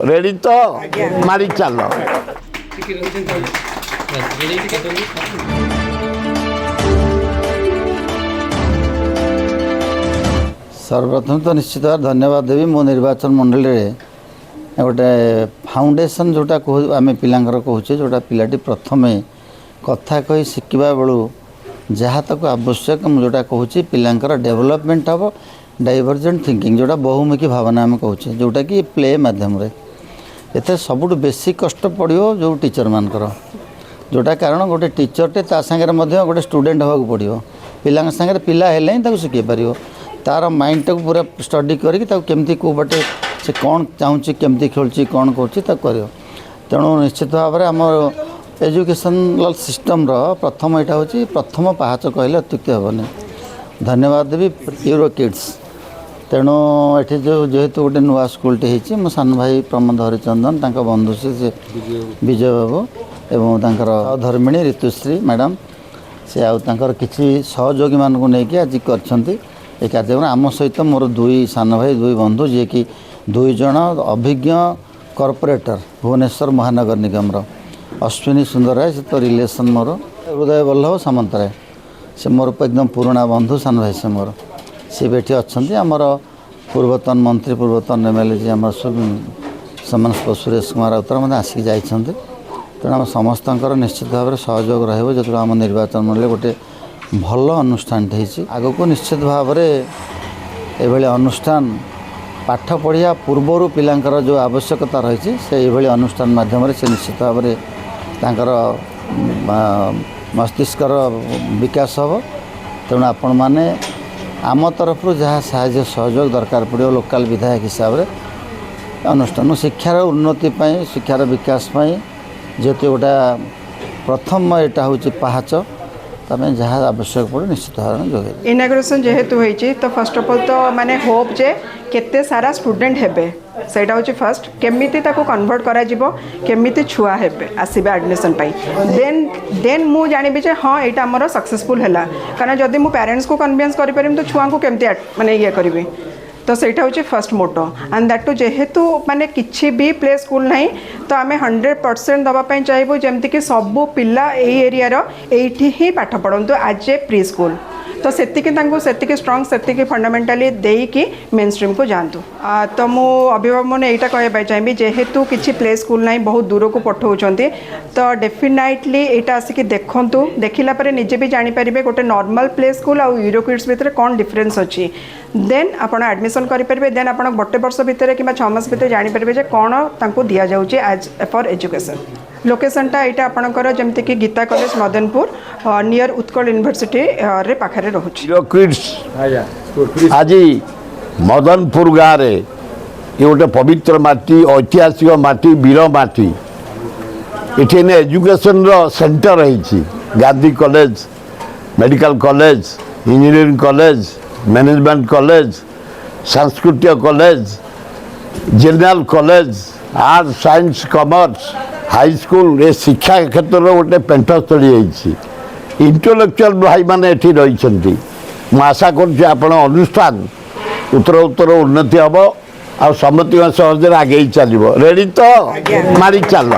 Ready तो मारी चल सर्वप्रथम तो निश्चित भाव धन्यवाद देवी मो निर्वाचन मंडल रे गोटे फाउंडेशन जोटा कह आम पिलांकर कहूचे जोटा पिलाटी प्रथम कथा कही शिखा बेलू जहाँ तक आवश्यक जोटा कहूँ पिलांकर डेवलपमेंट हम डाइवर्जेंट थिंकिंग जोटा बहुमुखी भावना आम कहूचे जोटा कि प्ले मध्यम एते सबुठ बेसी कष्ट पड़ो जो टीचर मानकर जोटा कारण गोटे टीचरटे ता सागर गोटे स्टूडेंट होगा पड़ो पिला सागर पिला हेले ही शिखे पार तार माइंड टाक पूरा स्टडी करके कौ बाटे से कौन चाहूँगी केमती खेलुची कौन कर तेणु निश्चित भाव में आम एजुकेशनल सिस्टम प्रथम यहाँ हूँ प्रथम पाहाच कहले अत्युक्ति हेनी धन्यवाद देवी यूरो किड्स तेणु ये जो जेहेतु गोटे नुआ स्कूलटे हो मो सान भाई प्रमोद हरिचंदन तांका बंधु से विजय बाबू एवं धर्मिणी ऋतुश्री मैडम से आर किसी सहयोगी मानक नहीं आज कर कार्यक्रम आम सहित मोर दुई सान भाई दुई बंधु जी कि दुई जन अभिज्ञ कॉर्पोरेटर भुवनेश्वर महानगर निगम अश्विनी सुंदर राय से तो रिलेसन मोर हृदय वल्लभ सामंत राय से मोर एकदम पुराना बंधु सान भाई से मोर सी भी अच्छा आमर पूर्वतन मंत्री पूर्वतन एमएलए जी आम सम्मान सुरेश कुमार राउतर मैं आसिक जाइए तेणु आम समस्त निश्चित भाव में सहयोग रो आम निर्वाचन मंडल गोटे भल अनुष्ठान आग को निश्चित भाव में ये अनुष्ठान पाठ पढ़िया पूर्वर पिलांकर जो आवश्यकता रही से ये अनुष्ठान माध्यम से निश्चित भाव में मस्तिष्कर विकास हम तेणु आपण मैंने आम तरफ जहाँ साहाय्य सहयोग दरकार पड़ो लोकल विधायक हिसाब से अनुष्ठान शिक्षार उन्नति शिक्षार विकास जेहेतु गोटा प्रथम यहाँ हूँ पाहाच तमें जहाँ आवश्यक पड़े निश्चित भाव में जोगे इनाग्रेशन जेहेतु होती तो फर्स्ट ऑफ ऑल तो माने होप जे केते सारा स्टूडेंट हेबे सेटा होची फर्स्ट केमिति ताको कन्वर्ट करा जिवो केमिति छुआ हेबे आसीबे एडमिशन पाई देन मु जानिबे जे हां एटा हमर सक्सेसफुल हैला कारण जदी मु पेरेंट्स को कन्विंस करि परिम तो छुआ को केमिति माने ये करबे तो सेटा होची first motto and that too जेहेतु माने किछि भी प्ले स्कूल नहीं तो आमे 100% दबा पई चाहिबो जेमति कि सबु पिल्ला एई एरिया रो एठी ही पाठ पढंतु एज ए प्री स्कूल तो सेतिकी स्ट्रॉन्ग सेतिकी फंडामेंटली देकी मेन स्ट्रीम को जानतु तो मु अभिभावक मैंने यहाँ कहवाई चाहिए जेहेतु किसी प्ले स्कूल ना बहुत दूर को पठाऊँच तो डेफिनेटली यहाँ आसिक देखूँ देखला निजे भी जानीपारे गोटे नॉर्मल प्ले स्कूल आउ यूरो किड्स भितर कौन डिफरेंस अच्छी देन आपण एडमिशन करेंगे देन आप गोटे वर्ष भितर कि 6 मास भितर जानीपारे कौन तांको दिया जाउची एज फॉर एजुकेशन लोकेशनटा यहाँ आपणकर जमती कि Gita college Madanpur near Utkal university रे पाखरे रोचे आज मदनपुर गाँव ये गोटे पवित्र माटी ऐतिहासिक माटी वीर माटी ये एजुकेशन सेंटर रही Gandhi college medical college engineering college management college सांस्कृतिक college general college art science commerce high school ये शिक्षा क्षेत्र में गोटे पेंठस्थली इंटेलेक्चुअल भाई मैंने रही आशा करुष्ठान उत्तर उत्तर उन्नति हम आ समति सहजरे आगे चलो रेडी तो मारी चल।